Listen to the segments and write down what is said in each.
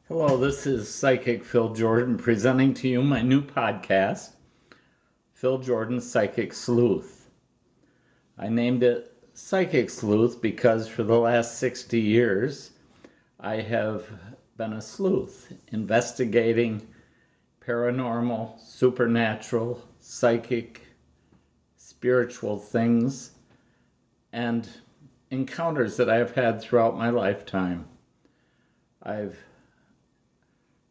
Hello, this is Psychic Phil Jordan presenting to you my new podcast, Phil Jordan's Psychic Sleuth. I named it Psychic Sleuth because for the last 60 years I have been a sleuth, investigating paranormal, supernatural, psychic, spiritual things and encounters that I've had throughout my lifetime. I've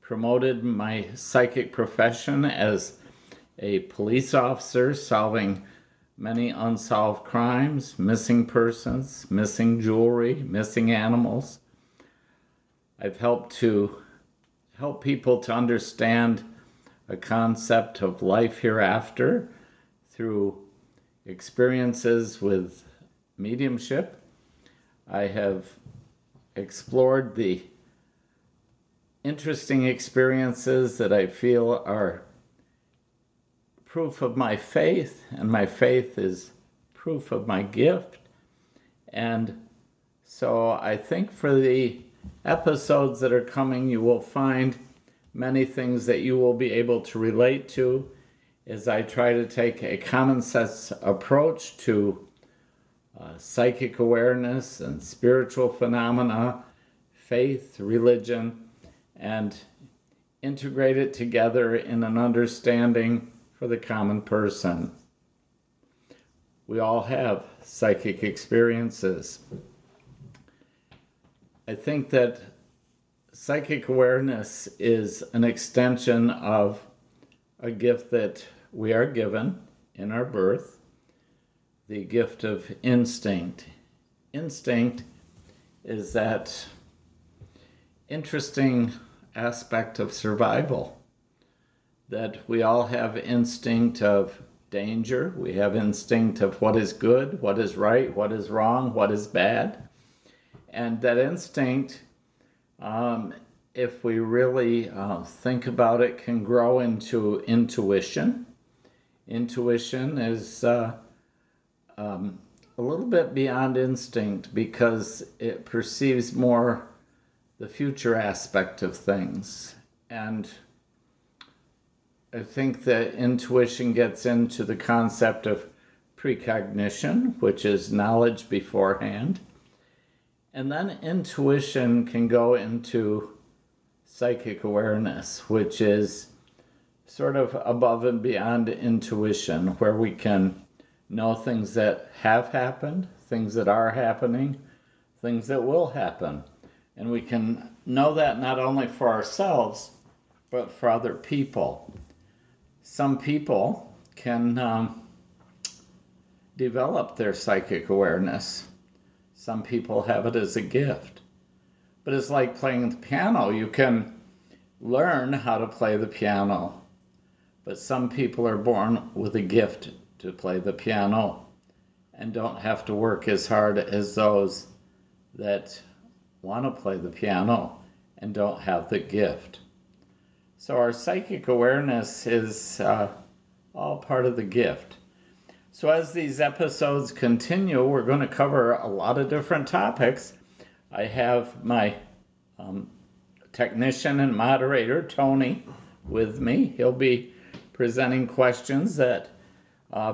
promoted my psychic profession as a police officer, solving many unsolved crimes, missing persons, missing jewelry, missing animals. I've helped people to understand a concept of life hereafter through experiences with mediumship. I have explored the interesting experiences that I feel are proof of my faith, and my faith is proof of my gift. And so I think for the episodes that are coming, you will find many things that you will be able to relate to as I try to take a common sense approach to psychic awareness and spiritual phenomena, faith, religion, and integrate it together in an understanding for the common person. We all have psychic experiences. I think that psychic awareness is an extension of a gift that we are given in our birth, the gift of instinct. Instinct is that interesting aspect of survival, that we all have instinct of danger, we have instinct of what is good, what is right, what is wrong, what is bad. And that instinct, if we really think about it, can grow into intuition. Intuition is a little bit beyond instinct because it perceives more the future aspect of things. And I think that intuition gets into the concept of precognition, which is knowledge beforehand. And then intuition can go into psychic awareness, which is sort of above and beyond intuition, where we can know things that have happened, things that are happening, things that will happen. And we can know that not only for ourselves, but for other people. Some people can develop their psychic awareness. Some people have it as a gift. But it's like playing the piano. You can learn how to play the piano. But some people are born with a gift to play the piano and don't have to work as hard as those that want to play the piano and don't have the gift. So our psychic awareness is all part of the gift. So as these episodes continue, we're going to cover a lot of different topics. I have my technician and moderator, Tony, with me. He'll be presenting questions that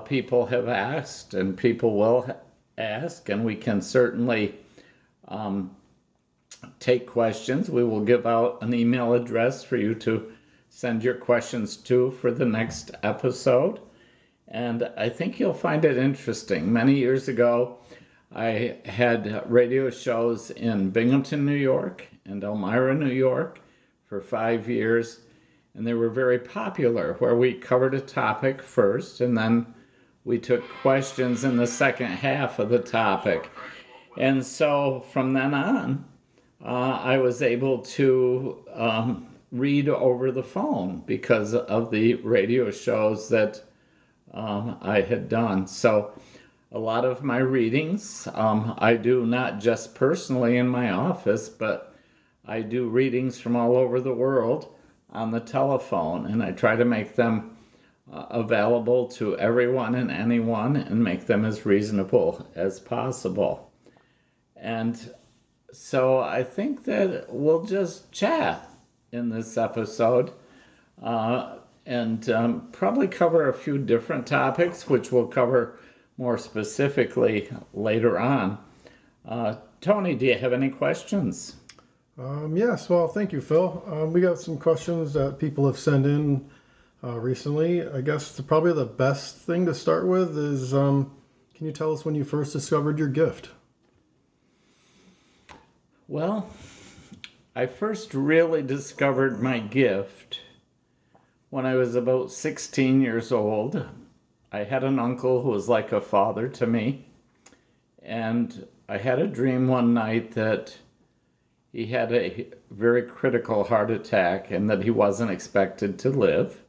people have asked and people will ask, and we can certainly take questions. We will give out an email address for you to send your questions to for the next episode. And I think you'll find it interesting. Many years ago, I had radio shows in Binghamton, New York, and Elmira, New York for 5 years. And they were very popular, where we covered a topic first, and then we took questions in the second half of the topic. And so from then on, I was able to read over the phone because of the radio shows that I had done. So a lot of my readings I do not just personally in my office, but I do readings from all over the world on the telephone, and I try to make them available to everyone and anyone and make them as reasonable as possible. And so I think that we'll just chat in this episode, and probably cover a few different topics, which we'll cover more specifically later on. Tony, do you have any questions? Yes, well, thank you, Phil. We got some questions that people have sent in recently. I guess probably the best thing to start with is can you tell us when you first discovered your gift? Well, I first really discovered my gift when I was about 16 years old. I had an uncle who was like a father to me, and I had a dream one night that he had a very critical heart attack and that he wasn't expected to live.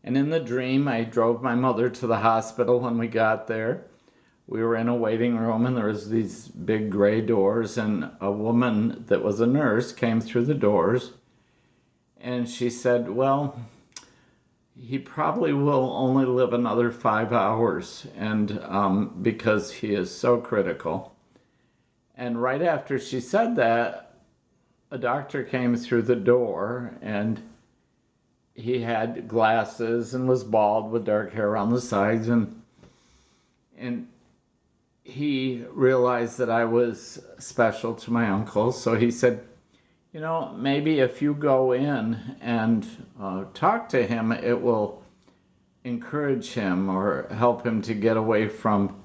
And in the dream, I drove my mother to the hospital. When we got there, we were in a waiting room, and there was these big gray doors, and a woman that was a nurse came through the doors, and she said, well, he probably will only live another 5 hours, and because he is so critical. And right after she said that, a doctor came through the door, and he had glasses and was bald with dark hair on the sides, and he realized that I was special to my uncle. So he said, you know, maybe if you go in and talk to him, it will encourage him or help him to get away from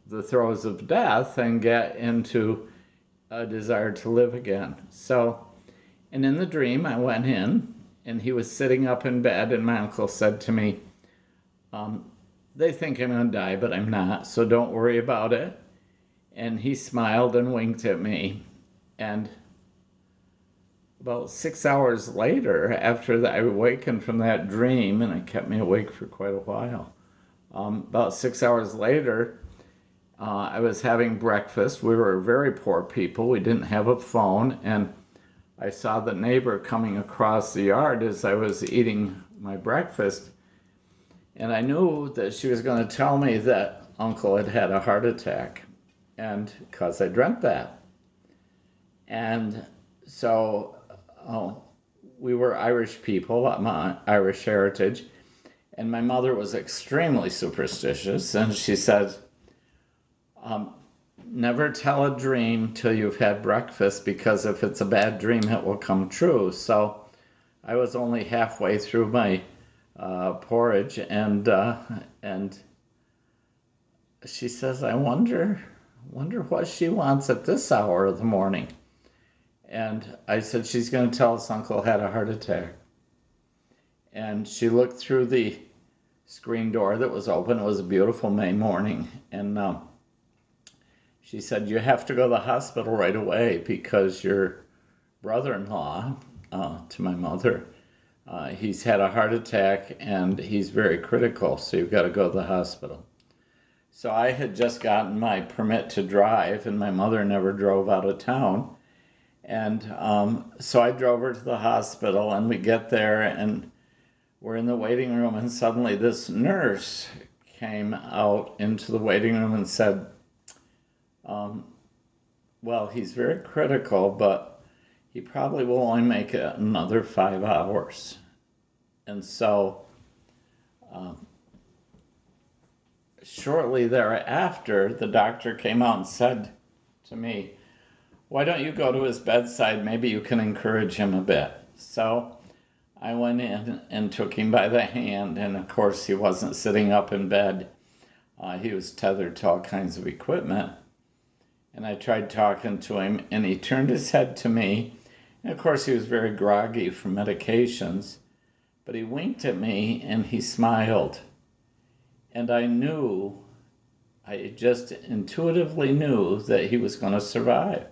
the throes of death and get into a desire to live again. So, and in the dream, I went in, and he was sitting up in bed, and my uncle said to me, they think I'm going to die, but I'm not, so don't worry about it. And he smiled and winked at me. And about 6 hours later, after I awakened from that dream, and it kept me awake for quite a while, about 6 hours later, I was having breakfast. We were very poor people. We didn't have a phone, and I saw the neighbor coming across the yard as I was eating my breakfast, and I knew that she was going to tell me that Uncle had had a heart attack, and because I dreamt that. And so we were Irish people. I'm Irish heritage, and my mother was extremely superstitious, and she said, never tell a dream till you've had breakfast, because if it's a bad dream, it will come true. So I was only halfway through my porridge, and she says, I wonder what she wants at this hour of the morning. And I said, she's going to tell us Uncle had a heart attack. And she looked through the screen door that was open. It was a beautiful May morning, and she said, you have to go to the hospital right away, because your brother-in-law, to my mother, he's had a heart attack and he's very critical, so you've got to go to the hospital. So I had just gotten my permit to drive, and my mother never drove out of town. And so I drove her to the hospital, and we get there, and we're in the waiting room, and suddenly this nurse came out into the waiting room and said, well, he's very critical, but he probably will only make it another 5 hours. And so shortly thereafter, the doctor came out and said to me, why don't you go to his bedside? Maybe you can encourage him a bit. So I went in and took him by the hand, and of course he wasn't sitting up in bed. He was tethered to all kinds of equipment. And I tried talking to him, and he turned his head to me. And of course, he was very groggy from medications, but he winked at me and he smiled. And I just intuitively knew that he was going to survive.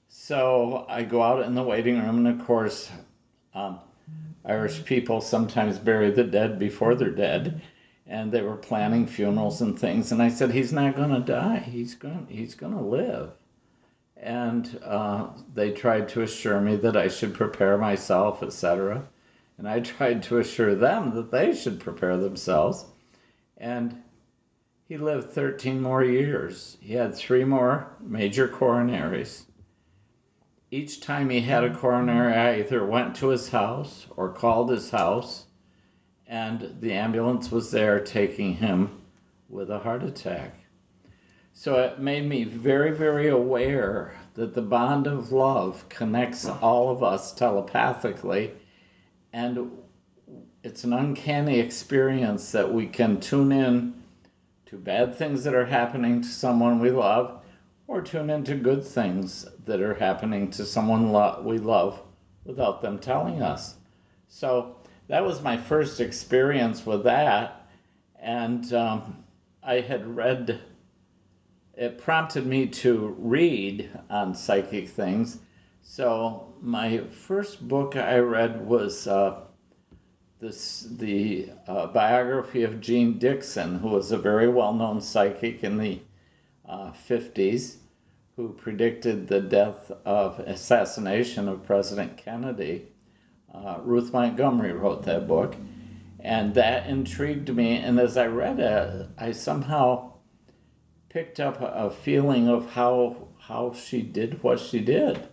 So I go out in the waiting room, and of course, Irish people sometimes bury the dead before they're dead. And they were planning funerals and things. And I said, he's not going to die. He's going to live. And they tried to assure me that I should prepare myself, etc. And I tried to assure them that they should prepare themselves. And he lived 13 more years. He had 3 more major coronaries. each time he had a coronary, I either went to his house or called his house, and the ambulance was there taking him with a heart attack. So it made me very, very aware that the bond of love connects all of us telepathically, and it's an uncanny experience that we can tune in to bad things that are happening to someone we love, or tune into good things that are happening to someone we love without them telling us. So that was my first experience with that, and I had read, it prompted me to read on psychic things. So my first book I read was the biography of Jean Dixon, who was a very well-known psychic in the 50s, who predicted the assassination of President Kennedy. Ruth Montgomery wrote that book, and that intrigued me. And as I read it, I somehow picked up a feeling of how she did what she did.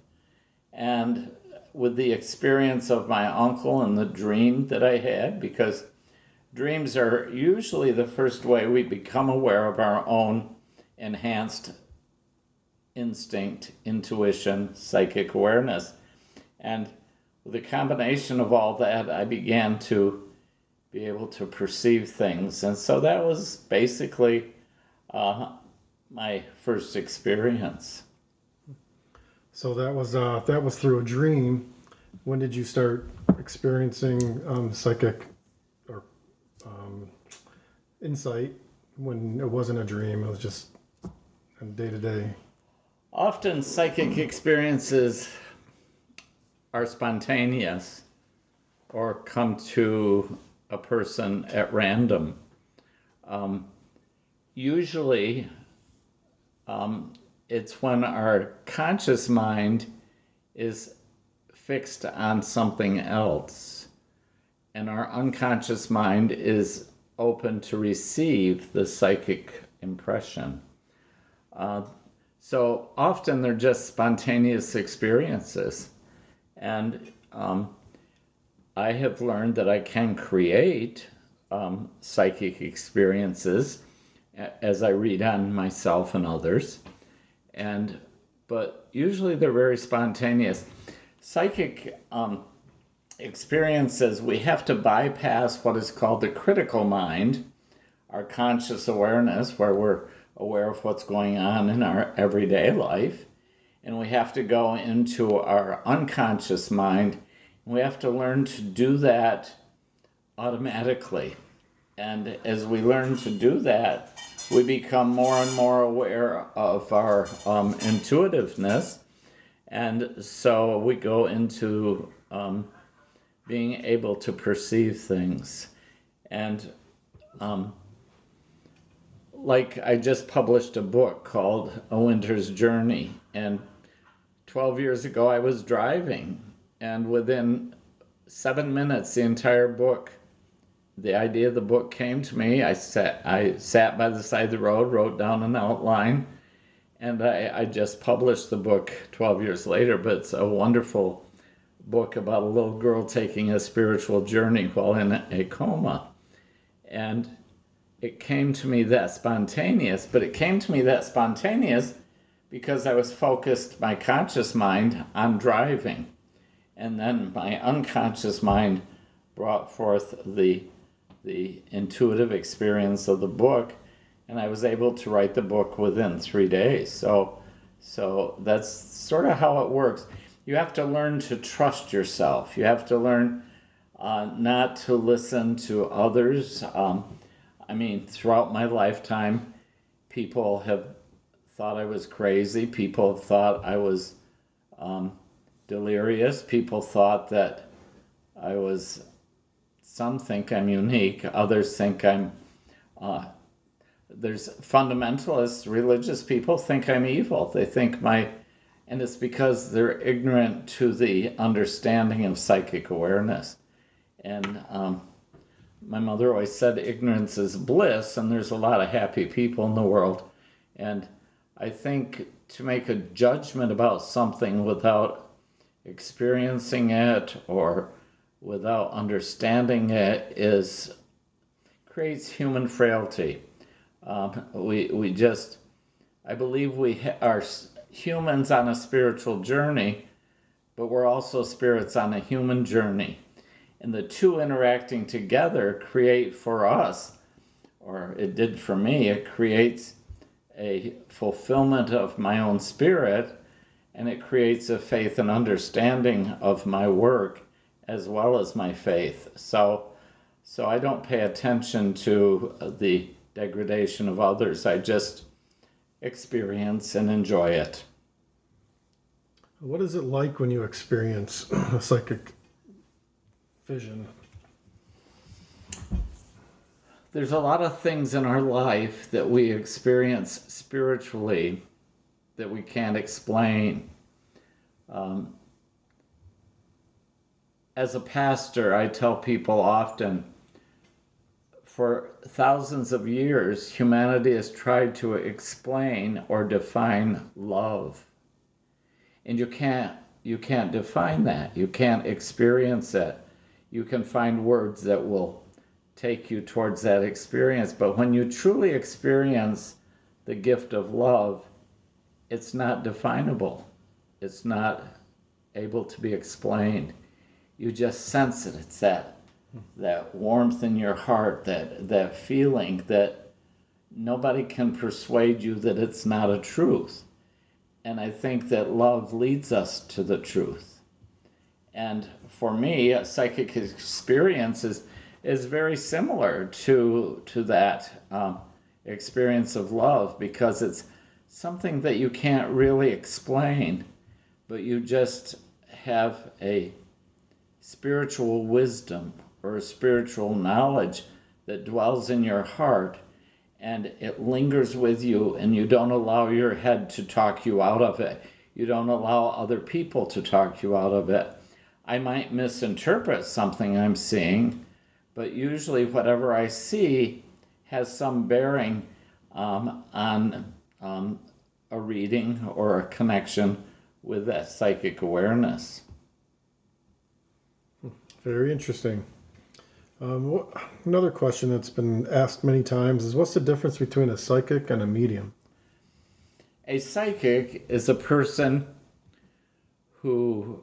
And with the experience of my uncle and the dream that I had, because dreams are usually the first way we become aware of our own enhanced instinct, intuition, psychic awareness. And with the combination of all that, I began to be able to perceive things. And so that was basically my first experience. So that was through a dream. When did you start experiencing psychic or insight? When it wasn't a dream, it was just day to day. Often psychic experiences are spontaneous or come to a person at random. Usually, it's when our conscious mind is fixed on something else, and our unconscious mind is open to receive the psychic impression. So often they're just spontaneous experiences. And I have learned that I can create psychic experiences as I read on myself and others. But usually they're very spontaneous. Psychic experiences, we have to bypass what is called the critical mind, our conscious awareness, where we're aware of what's going on in our everyday life. And we have to go into our unconscious mind. We have to learn to do that automatically. And as we learn to do that, we become more and more aware of our intuitiveness. And so we go into being able to perceive things. And like I just published a book called A Winter's Journey. And 12 years ago I was driving. And within 7 minutes, the entire book, the idea of the book came to me. I sat by the side of the road, wrote down an outline, and I just published the book 12 years later. But it's a wonderful book about a little girl taking a spiritual journey while in a coma. And it came to me that spontaneous, but it came to me that spontaneous because I was focused, my conscious mind, on driving. And then my unconscious mind brought forth the intuitive experience of the book, and I was able to write the book within 3 days. So that's sort of how it works. You have to learn to trust yourself. You have to learn not to listen to others. Throughout my lifetime, people have thought I was crazy. People have thought I was delirious. People thought that I was, some think I'm unique, others think I'm, there's fundamentalists, religious people think I'm evil. They think and it's because they're ignorant to the understanding of psychic awareness. And my mother always said ignorance is bliss, and there's a lot of happy people in the world. And I think to make a judgment about something without experiencing it or without understanding it creates human frailty. We just, I believe are humans on a spiritual journey, but we're also spirits on a human journey. And the two interacting together create for us, or it did for me, it creates a fulfillment of my own spirit, and it creates a faith and understanding of my work as well as my faith. So I don't pay attention to the degradation of others. I just experience and enjoy it. What is it like when you experience a psychic vision? There's a lot of things in our life that we experience spiritually that we can't explain. As a pastor, I tell people often, for thousands of years, humanity has tried to explain or define love. And you can't define that. You can't experience it. You can find words that will take you towards that experience. But when you truly experience the gift of love, it's not definable. It's not able to be explained. You just sense it. It's that warmth in your heart, that feeling that nobody can persuade you that it's not a truth. And I think that love leads us to the truth. And for me, a psychic experience is very similar to that experience of love, because it's something that you can't really explain, but you just have a spiritual wisdom or a spiritual knowledge that dwells in your heart, and it lingers with you, and you don't allow your head to talk you out of it. You don't allow other people to talk you out of it. I might misinterpret something I'm seeing, but usually whatever I see has some bearing on a reading or a connection with that psychic awareness. Very interesting. Another question that's been asked many times is, what's the difference between a psychic and a medium? A psychic is a person who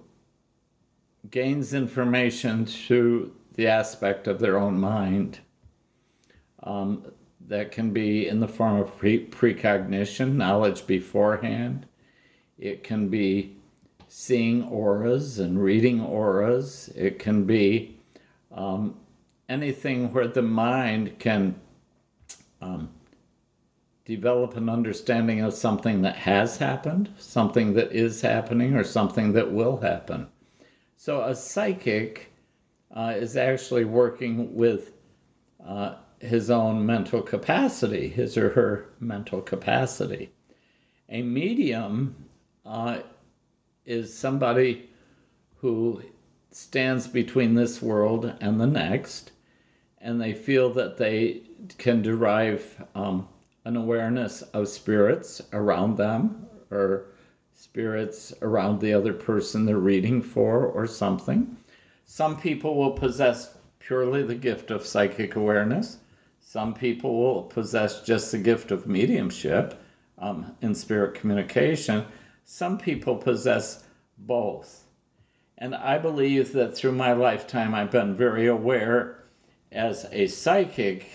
gains information through the aspect of their own mind. That can be in the form of precognition, knowledge beforehand. It can be seeing auras and reading auras. It can be anything where the mind can develop an understanding of something that has happened, something that is happening, or something that will happen. So a psychic is actually working with his own mental capacity, his or her mental capacity. A medium is somebody who stands between this world and the next, and they feel that they can derive an awareness of spirits around them, or spirits around the other person they're reading for, or something. Some people will possess purely the gift of psychic awareness. Some people will possess just the gift of mediumship in spirit communication. Some people possess both. And I believe that through my lifetime I've been very aware as a psychic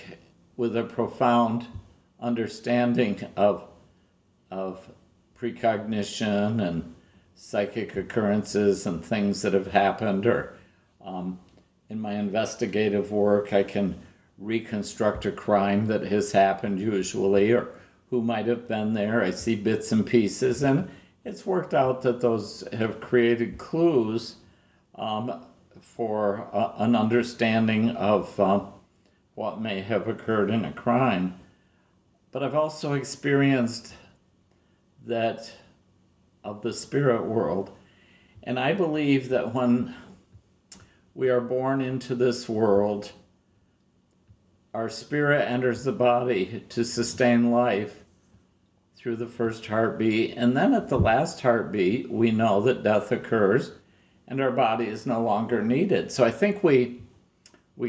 with a profound understanding of precognition and psychic occurrences and things that have happened, or in my investigative work I can reconstruct a crime that has happened usually, or who might have been there. I see bits and pieces, and it's worked out that those have created clues for an understanding of what may have occurred in a crime. But I've also experienced that of the spirit world. And I believe that when we are born into this world, our spirit enters the body to sustain life through the first heartbeat. And then at the last heartbeat, we know that death occurs and our body is no longer needed. So I think we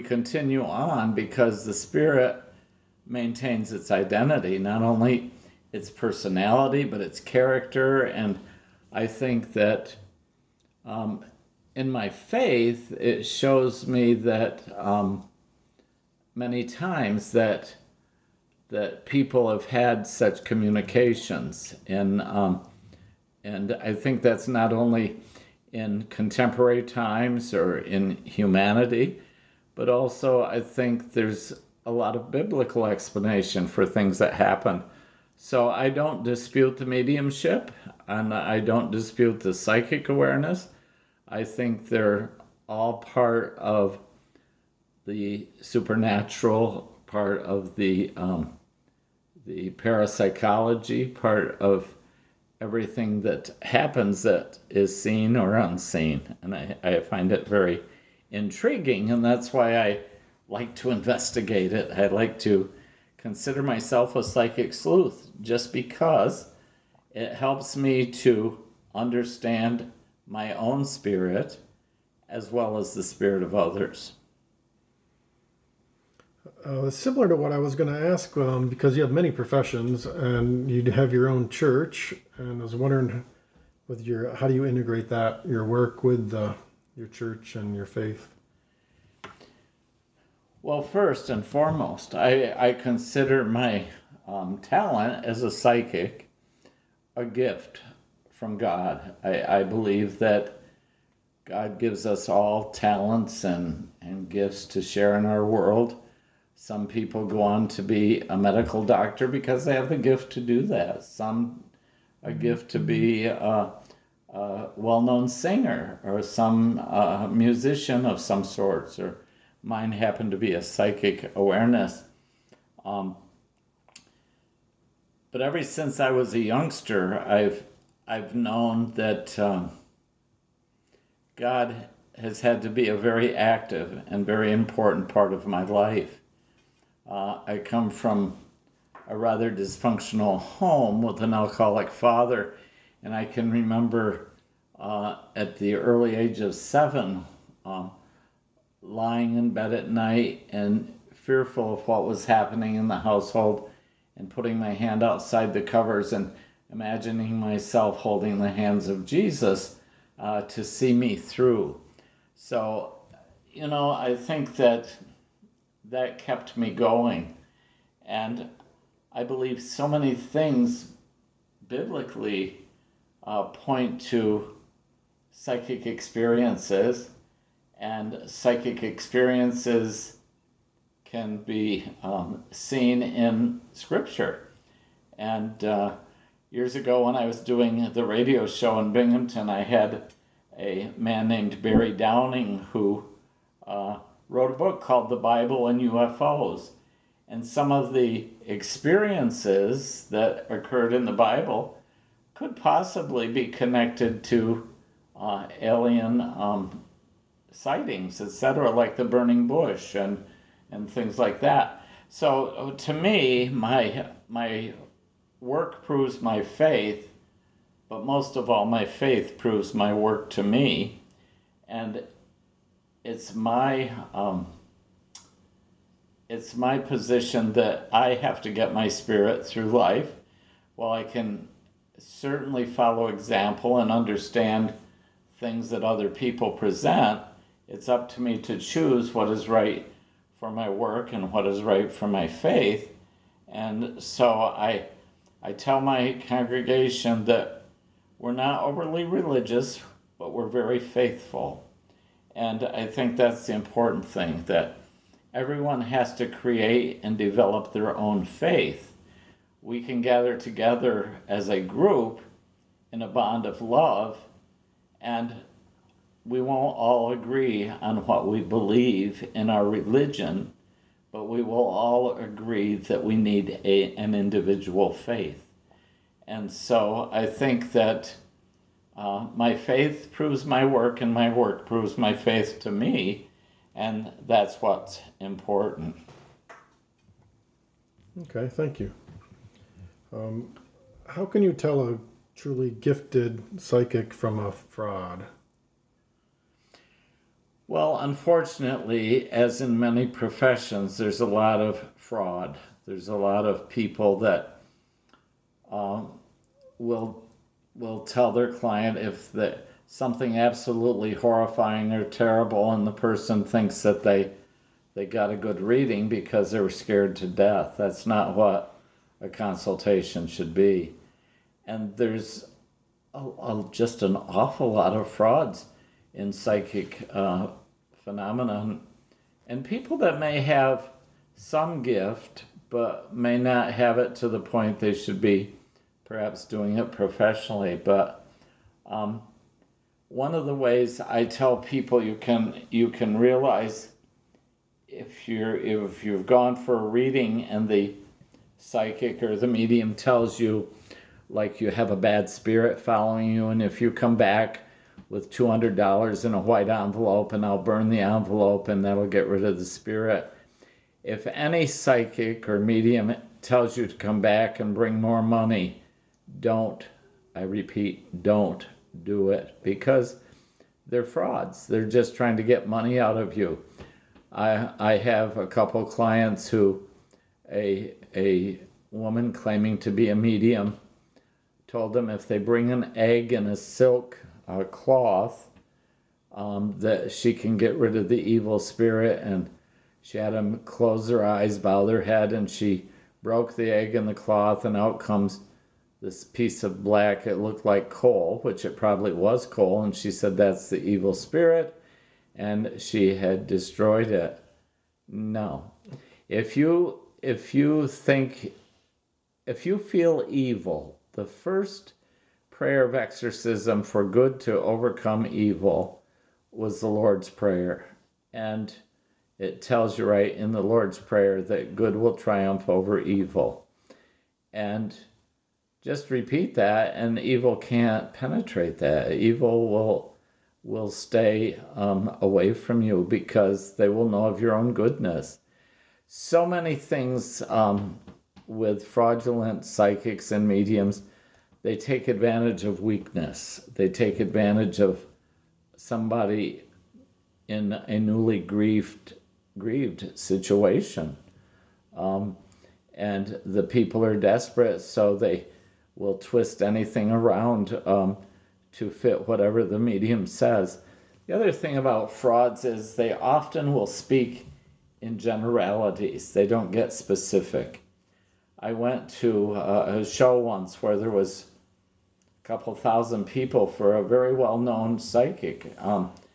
continue on because the spirit maintains its identity, not only its personality, but its character. And I think that in my faith, it shows me that many times that people have had such communications, and I think that's not only in contemporary times or in humanity, but also I think there's a lot of biblical explanation for things that happen. So I don't dispute the mediumship, and I don't dispute the psychic awareness. I think they're all part of the supernatural, part of the parapsychology, part of everything that happens that is seen or unseen. And I find it very intriguing, and that's why I like to investigate it. I like to consider myself a psychic sleuth just because it helps me to understand my own spirit as well as the spirit of others. It's similar to what I was going to ask, because you have many professions and you have your own church, and I was wondering with how do you integrate that, your work with your church and your faith? Well, first and foremost, I consider my talent as a psychic a gift from God. I believe that God gives us all talents and gifts to share in our world. Some people go on to be a medical doctor because they have the gift to do that. Some a gift to be a well-known singer, or some musician of some sorts, or mine happened to be a psychic awareness. Um, but ever since I was a youngster, I've known that God has had to be a very active and very important part of my life. I come from a rather dysfunctional home with an alcoholic father, and I can remember at the early age of 7, lying in bed at night and fearful of what was happening in the household, and putting my hand outside the covers and imagining myself holding the hands of Jesus to see me through. So, I think that kept me going. And I believe so many things biblically point to psychic experiences, and psychic experiences can be seen in Scripture. And years ago, when I was doing the radio show in Binghamton, I had a man named Barry Downing who wrote a book called The Bible and UFOs. And some of the experiences that occurred in the Bible could possibly be connected to alien sightings, etc., like the burning bush and things like that. So to me, my work proves my faith, but most of all, my faith proves my work to me. And it's my position that I have to get my spirit through life. While I can certainly follow example and understand things that other people present, it's up to me to choose what is right for my work and what is right for my faith. And so I tell my congregation that we're not overly religious, but we're very faithful. And I think that's the important thing, that everyone has to create and develop their own faith. We can gather together as a group in a bond of love, and we won't all agree on what we believe in our religion, but we will all agree that we need an individual faith. And so I think that my faith proves my work, and my work proves my faith to me, and that's what's important. Okay, thank you. How can you tell a truly gifted psychic from a fraud? Well, unfortunately, as in many professions, there's a lot of fraud. There's a lot of people that um, will tell their client if something absolutely horrifying or terrible, and the person thinks that they got a good reading because they were scared to death. That's not what a consultation should be. And there's just an awful lot of frauds in psychic phenomenon, and people that may have some gift but may not have it to the point they should be perhaps doing it professionally. But um, one of the ways I tell people you can realize if you've gone for a reading and the psychic or the medium tells you like you have a bad spirit following you, and if you come back with $200 in a white envelope and I'll burn the envelope and that'll get rid of the spirit. If any psychic or medium tells you to come back and bring more money, don't, I repeat, don't do it, because they're frauds. They're just trying to get money out of you. I have a couple clients who a woman claiming to be a medium told them if they bring an egg in a silk cloth, that she can get rid of the evil spirit. And she had them close their eyes, bow their head, and she broke the egg in the cloth, and out comes this piece of black. It looked like coal, which it probably was coal, and she said that's the evil spirit, and she had destroyed it. No. If you think, if you feel evil, the first prayer of exorcism for good to overcome evil was the Lord's Prayer. And it tells you right in the Lord's Prayer that good will triumph over evil. And just repeat that, and evil can't penetrate that. Evil will stay away from you because they will know of your own goodness. So many things with fraudulent psychics and mediums, they take advantage of weakness. They take advantage of somebody in a newly grieved situation. And the people are desperate, so they will twist anything around to fit whatever the medium says. The other thing about frauds is they often will speak in generalities. They don't get specific. I went to a show once where there was a couple thousand people for a very well-known psychic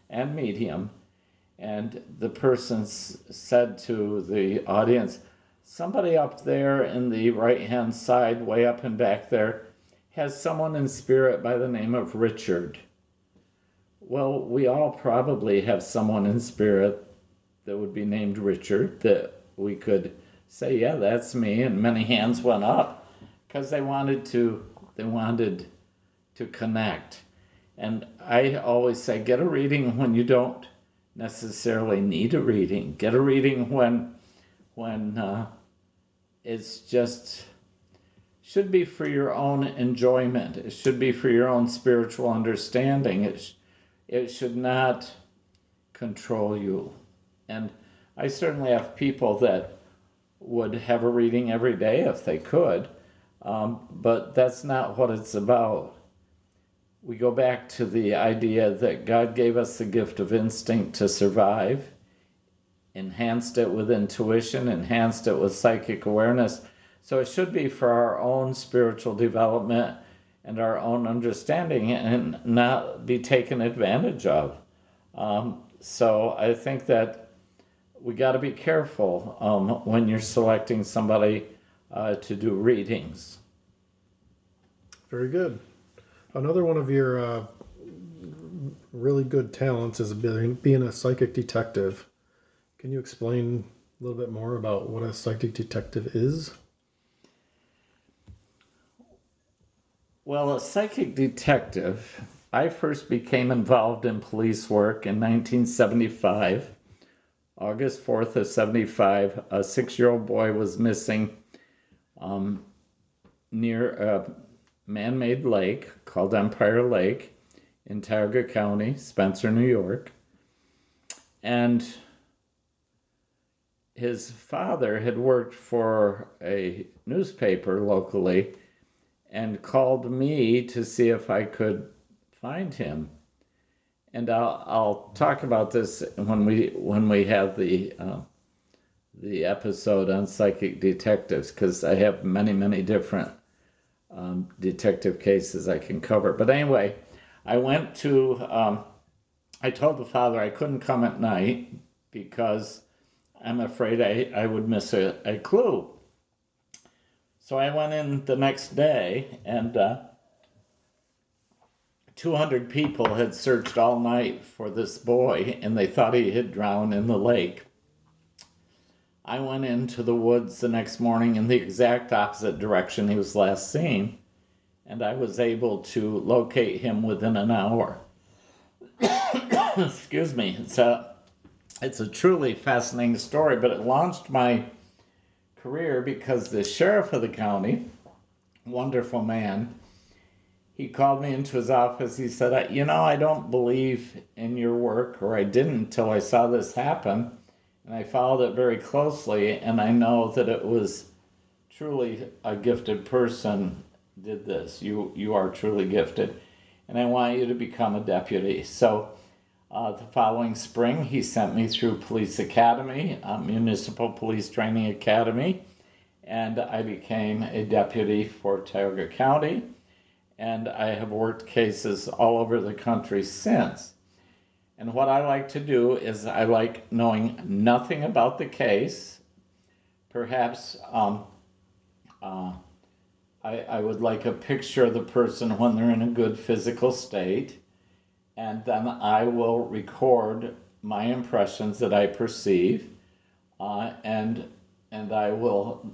and medium, and the person said to the audience, somebody up there in the right-hand side, way up and back there, has someone in spirit by the name of Richard. Well, we all probably have someone in spirit that would be named Richard that we could say, yeah, that's me, and many hands went up because they wanted to connect. And I always say, get a reading when you don't necessarily need a reading. Get a reading when it's just should be for your own enjoyment. It should be for your own spiritual understanding. It should not control you. And I certainly have people that would have a reading every day if they could, but that's not what it's about. We go back to the idea that God gave us the gift of instinct to survive, enhanced it with intuition, enhanced it with psychic awareness. So it should be for our own spiritual development and our own understanding, and not be taken advantage of. So I think that we got to be careful when you're selecting somebody to do readings. Very good. Another one of your really good talents is being a psychic detective. Can you explain a little bit more about what a psychic detective is? Well, a psychic detective, I first became involved in police work in 1975. August 4th of 75, a 6-year-old boy was missing near a man-made lake called Empire Lake in Tioga County, Spencer, New York. And his father had worked for a newspaper locally and called me to see if I could find him. And I'll talk about this when we have the episode on psychic detectives, because I have many different detective cases I can cover. But anyway, I went to I told the father I couldn't come at night because I'm afraid I would miss a clue. So I went in the next day, and 200 people had searched all night for this boy, and they thought he had drowned in the lake. I went into the woods the next morning in the exact opposite direction he was last seen, and I was able to locate him within an hour. Excuse me. It's a truly fascinating story, but it launched my career because the sheriff of the county, wonderful man, he called me into his office. He said, I don't believe in your work, or I didn't until I saw this happen. And I followed it very closely, and I know that it was truly a gifted person did this. You are truly gifted, and I want you to become a deputy. So the following spring, he sent me through Police Academy, Municipal Police Training Academy, and I became a deputy for Tioga County, and I have worked cases all over the country since. And what I like to do is I like knowing nothing about the case. Perhaps I would like a picture of the person when they're in a good physical state, and then I will record my impressions that I perceive, and I will,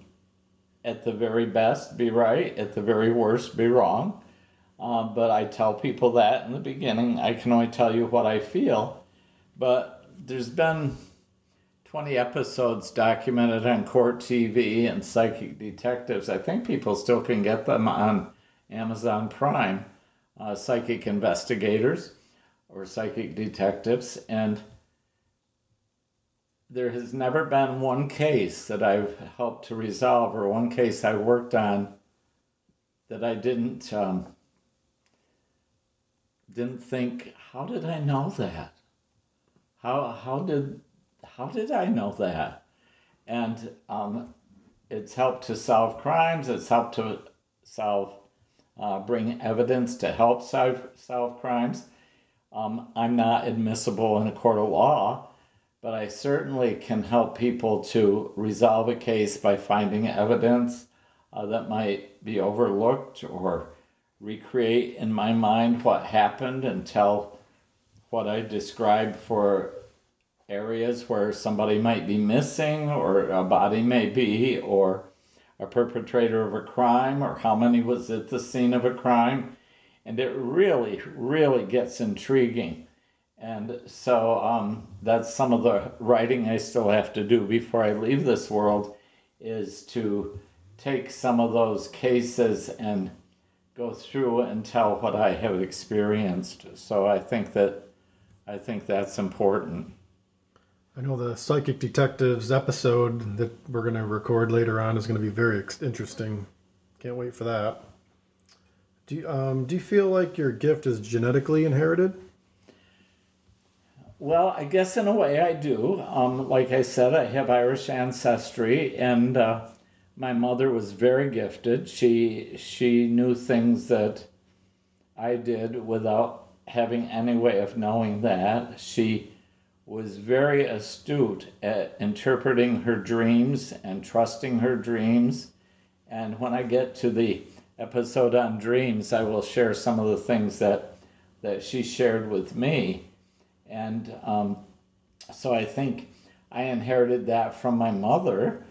at the very best, be right, at the very worst, be wrong. But I tell people that in the beginning. I can only tell you what I feel. But there's been 20 episodes documented on Court TV and Psychic Detectives. I think people still can get them on Amazon Prime, Psychic Investigators or Psychic Detectives. And there has never been one case that I've helped to resolve, or one case I worked on, that I didn't think, how did I know that? How did I know that? And it's helped to solve crimes. It's helped to bring evidence to help solve crimes. I'm not admissible in a court of law, but I certainly can help people to resolve a case by finding evidence that might be overlooked, or recreate in my mind what happened and tell what I described for areas where somebody might be missing, or a body may be, or a perpetrator of a crime, or how many was at the scene of a crime. And it really gets intriguing. And so that's some of the writing I still have to do before I leave this world, is to take some of those cases and go through and tell what I have experienced. So I think that's important. I know the Psychic Detectives episode that we're going to record later on is going to be very interesting. Can't wait for that. Do you feel like your gift is genetically inherited? Well, I guess in a way I do. Like I said, I have Irish ancestry, and my mother was very gifted. She knew things that I did without having any way of knowing that. She was very astute at interpreting her dreams and trusting her dreams. And when I get to the episode on dreams, I will share some of the things that she shared with me. And so I think I inherited that from my mother.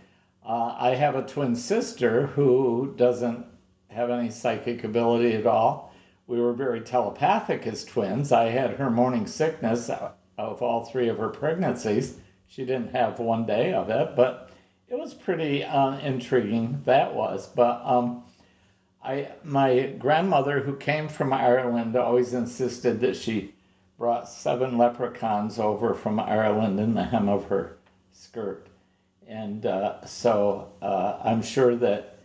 I have a twin sister who doesn't have any psychic ability at all. We were very telepathic as twins. I had her morning sickness of all three of her pregnancies. She didn't have one day of it, but it was pretty intriguing, that was. But my grandmother, who came from Ireland, always insisted that she brought 7 leprechauns over from Ireland in the hem of her skirt. And I'm sure that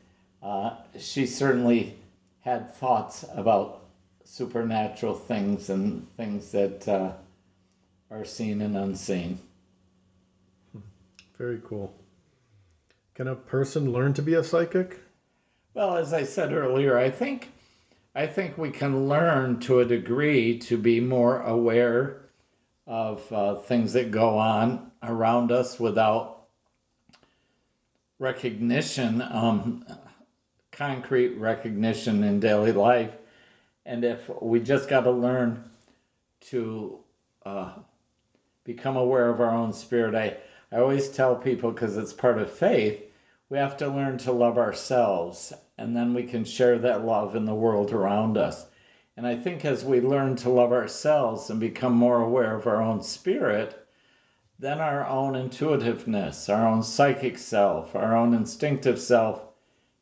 she certainly had thoughts about supernatural things and things that are seen and unseen. Very cool. Can a person learn to be a psychic? Well, as I said earlier, I think we can learn to a degree to be more aware of things that go on around us without recognition, concrete recognition in daily life. And if we just got to learn to become aware of our own spirit, I always tell people, because it's part of faith, we have to learn to love ourselves, and then we can share that love in the world around us. And I think as we learn to love ourselves and become more aware of our own spirit, then our own intuitiveness, our own psychic self, our own instinctive self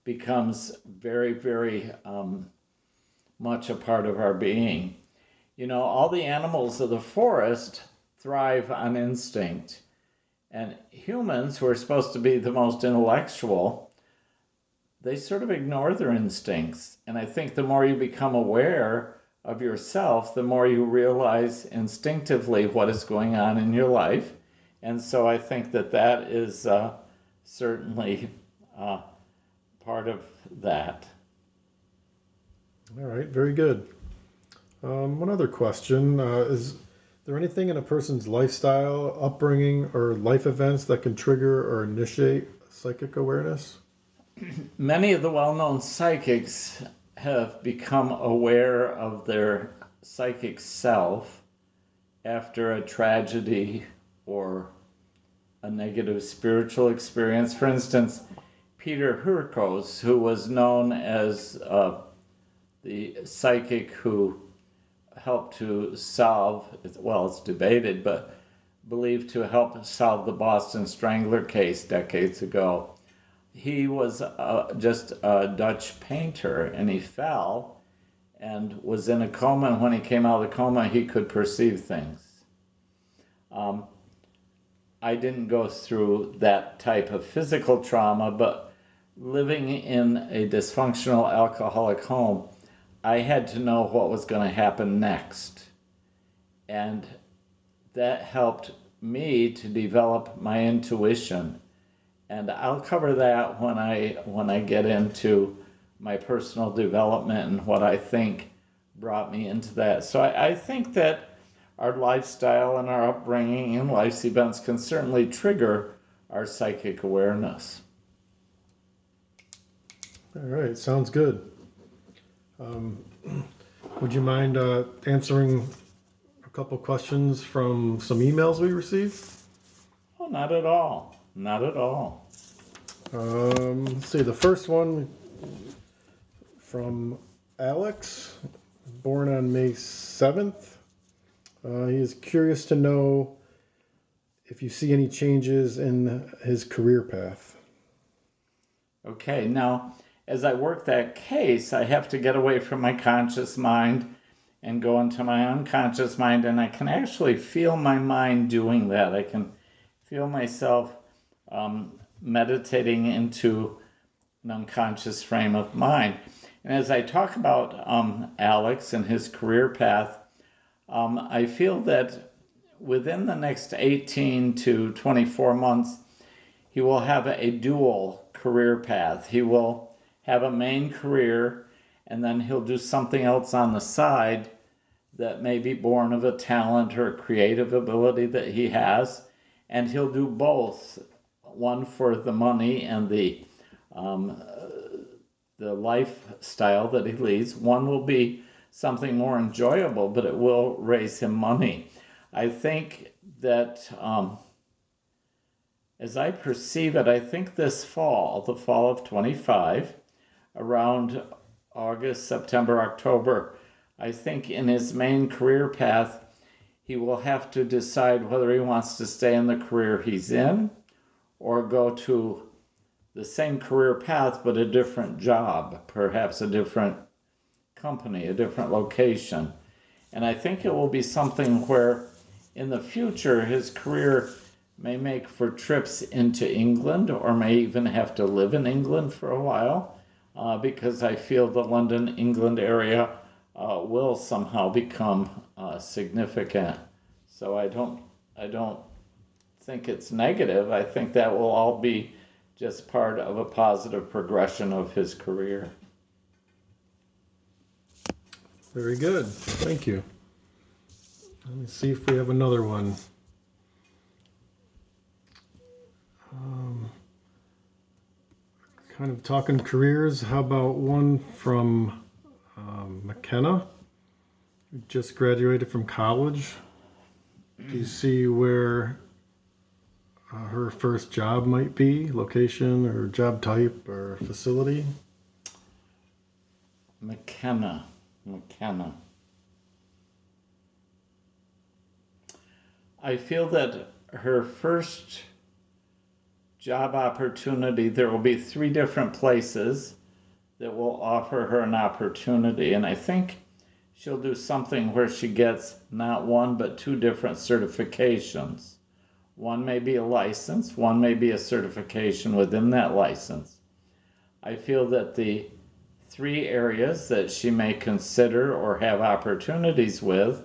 becomes very, very much a part of our being. You know, all the animals of the forest thrive on instinct. And humans, who are supposed to be the most intellectual, they sort of ignore their instincts. And I think the more you become aware of yourself, the more you realize instinctively what is going on in your life. And so I think that is certainly part of that. All right, very good. One other question is there anything in a person's lifestyle, upbringing, or life events that can trigger or initiate psychic awareness? Many of the well-known psychics have become aware of their psychic self after a tragedy or a negative spiritual experience. For instance, Peter Hurkos, who was known as the psychic who helped to solve, well, it's debated, but believed to help solve the Boston Strangler case decades ago. He was just a Dutch painter, and he fell and was in a coma, and when he came out of the coma, he could perceive things. I didn't go through that type of physical trauma, but living in a dysfunctional alcoholic home, I had to know what was going to happen next. And that helped me to develop my intuition. And I'll cover that when I get into my personal development and what I think brought me into that. So I think that our lifestyle and our upbringing and life's events can certainly trigger our psychic awareness. All right, sounds good. Would you mind answering a couple questions from some emails we received? Oh, not at all. Not at all. Let's see, the first one from Alex, born on May 7th. He is curious to know if you see any changes in his career path. Okay, now, as I work that case, I have to get away from my conscious mind and go into my unconscious mind, and I can actually feel my mind doing that. I can feel myself meditating into an unconscious frame of mind. And as I talk about Alex and his career path, I feel that within the next 18 to 24 months, he will have a dual career path. He will have a main career, and then he'll do something else on the side that may be born of a talent or a creative ability that he has. And he'll do both, one for the money and the lifestyle that he leads. One will be something more enjoyable, but it will raise him money. I think that as I perceive it, I think this fall, the fall of 25, around August, September, October, I think in his main career path, he will have to decide whether he wants to stay in the career he's in or go to the same career path but a different job, perhaps a different company, a different location. And I think it will be something where in the future his career may make for trips into England or may even have to live in England for a while because I feel the London, England area will somehow become significant. So I don't think it's negative. I think that will all be just part of a positive progression of his career. Very good. Thank you. Let me see if we have another one. Kind of talking careers. How about one from McKenna, who just graduated from college? Do you see where her first job might be, location or job type or facility? McKenna. I feel that her first job opportunity, there will be 3 different places that will offer her an opportunity. And I think she'll do something where she gets not 1, but 2 different certifications. One may be a license, one may be a certification within that license. I feel that the 3 areas that she may consider or have opportunities with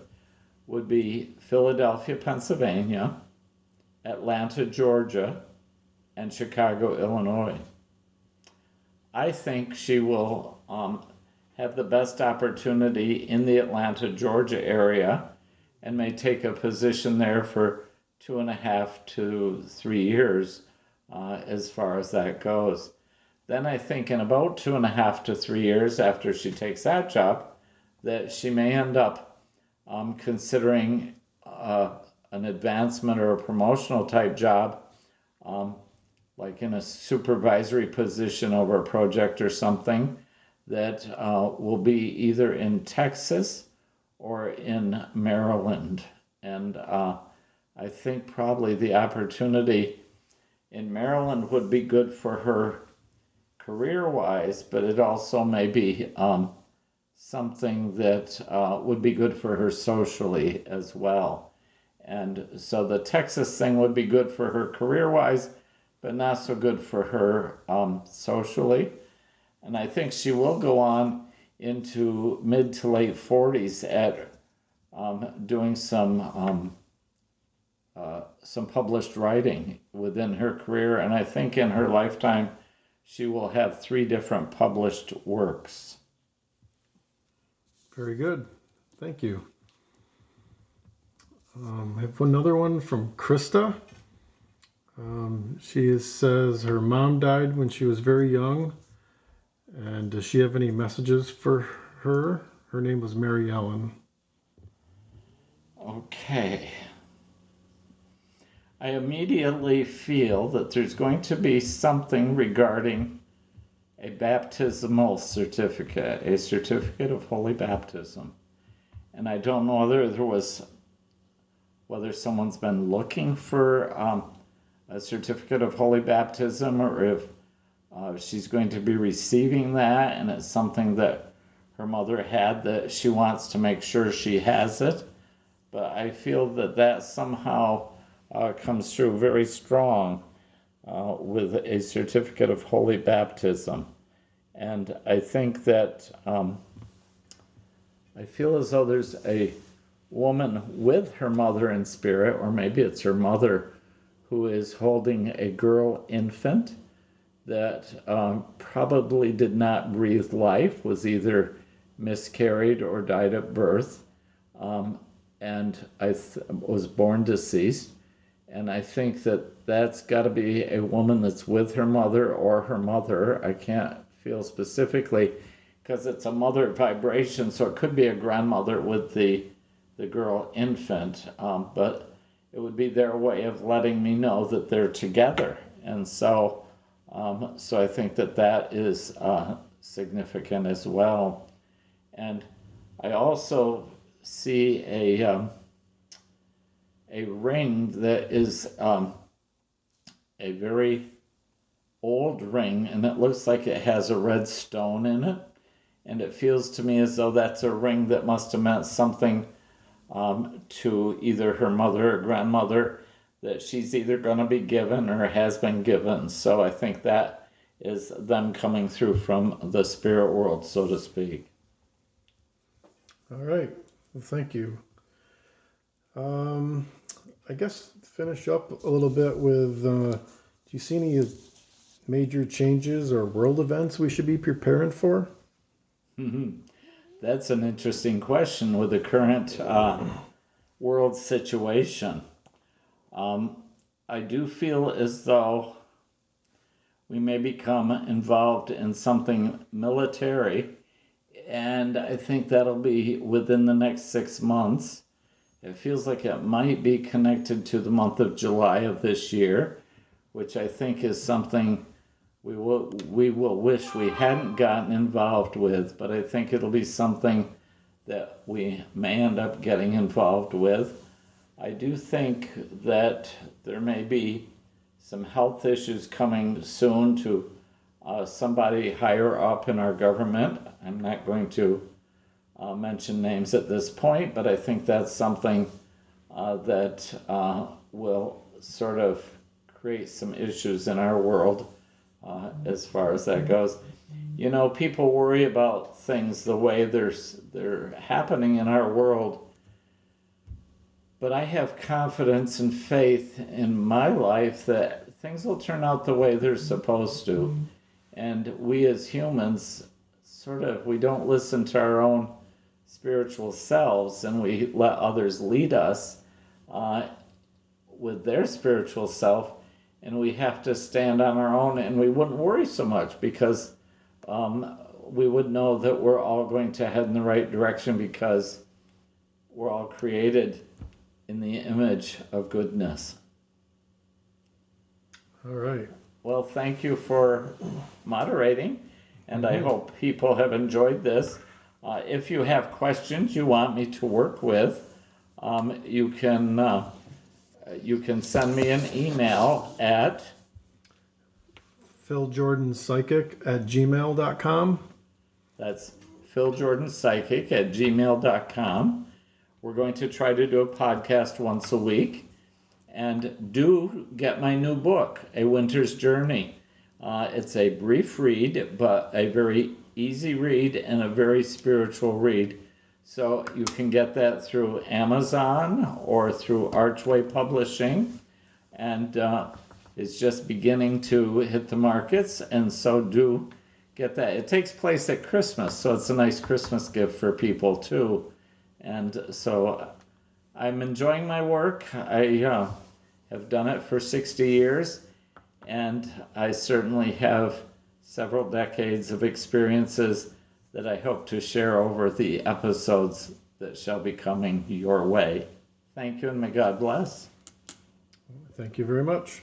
would be Philadelphia, Pennsylvania, Atlanta, Georgia, and Chicago, Illinois. I think she will have the best opportunity in the Atlanta, Georgia area and may take a position there for 2.5 to 3 years as far as that goes. Then I think in about 2.5 to 3 years after she takes that job, that she may end up considering an advancement or a promotional type job, like in a supervisory position over a project or something that will be either in Texas or in Maryland. And I think probably the opportunity in Maryland would be good for her career-wise, but it also may be something that would be good for her socially as well. And so the Texas thing would be good for her career-wise, but not so good for her socially. And I think she will go on into mid to late 40s at doing some published writing within her career. And I think in her lifetime, she will have 3 different published works. Very good. Thank you. I have another one from Krista. She says her mom died when she was very young. And does she have any messages for her? Her name was Mary Ellen. Okay. I immediately feel that there's going to be something regarding a baptismal certificate, a certificate of holy baptism. And I don't know whether someone's been looking for a certificate of holy baptism or if she's going to be receiving that and it's something that her mother had that she wants to make sure she has it. But I feel that somehow comes through very strong with a certificate of holy baptism. And I think that I feel as though there's a woman with her mother in spirit, or maybe it's her mother, who is holding a girl infant that probably did not breathe life, was either miscarried or died at birth, and was born deceased. And I think that's got to be a woman that's with her mother or her mother. I can't feel specifically because it's a mother vibration, so it could be a grandmother with the girl infant, but it would be their way of letting me know that they're together. And so I think that is significant as well. And I also see a ring that is a very old ring, and it looks like it has a red stone in it. And it feels to me as though that's a ring that must have meant something to either her mother or grandmother that she's either going to be given or has been given. So I think that is them coming through from the spirit world, so to speak. All right. Well, thank you. I guess finish up a little bit with, do you see any major changes or world events we should be preparing for? That's an interesting question with the current world situation. I do feel as though we may become involved in something military, and I think that'll be within the next 6 months. It feels like it might be connected to the month of July of this year, which I think is something we will wish we hadn't gotten involved with, but I think it'll be something that we may end up getting involved with. I do think that there may be some health issues coming soon to somebody higher up in our government. I'm not going to mention names at this point, but I think that's something that will sort of create some issues in our world as far as that goes. You know, people worry about things the way they're happening in our world, but I have confidence and faith in my life that things will turn out the way they're supposed to. And we as humans, we don't listen to our own spiritual selves, and we let others lead us with their spiritual self, and we have to stand on our own, and we wouldn't worry so much because we would know that we're all going to head in the right direction because we're all created in the image of goodness. All right. Well, thank you for moderating, and I hope people have enjoyed this. If you have questions you want me to work with, you can send me an email at PhilJordanPsychic@gmail.com. that's PhilJordanPsychic@gmail.com. We're going to try to do a podcast once a week. And do get my new book, A Winter's Journey. It's a brief read, but a very easy read and a very spiritual read. So you can get that through Amazon or through Archway Publishing. And it's just beginning to hit the markets, and so do get that. It takes place at Christmas, so it's a nice Christmas gift for people too. And so I'm enjoying my work. I have done it for 60 years, and I certainly have several decades of experiences that I hope to share over the episodes that shall be coming your way. Thank you, and may God bless. Thank you very much.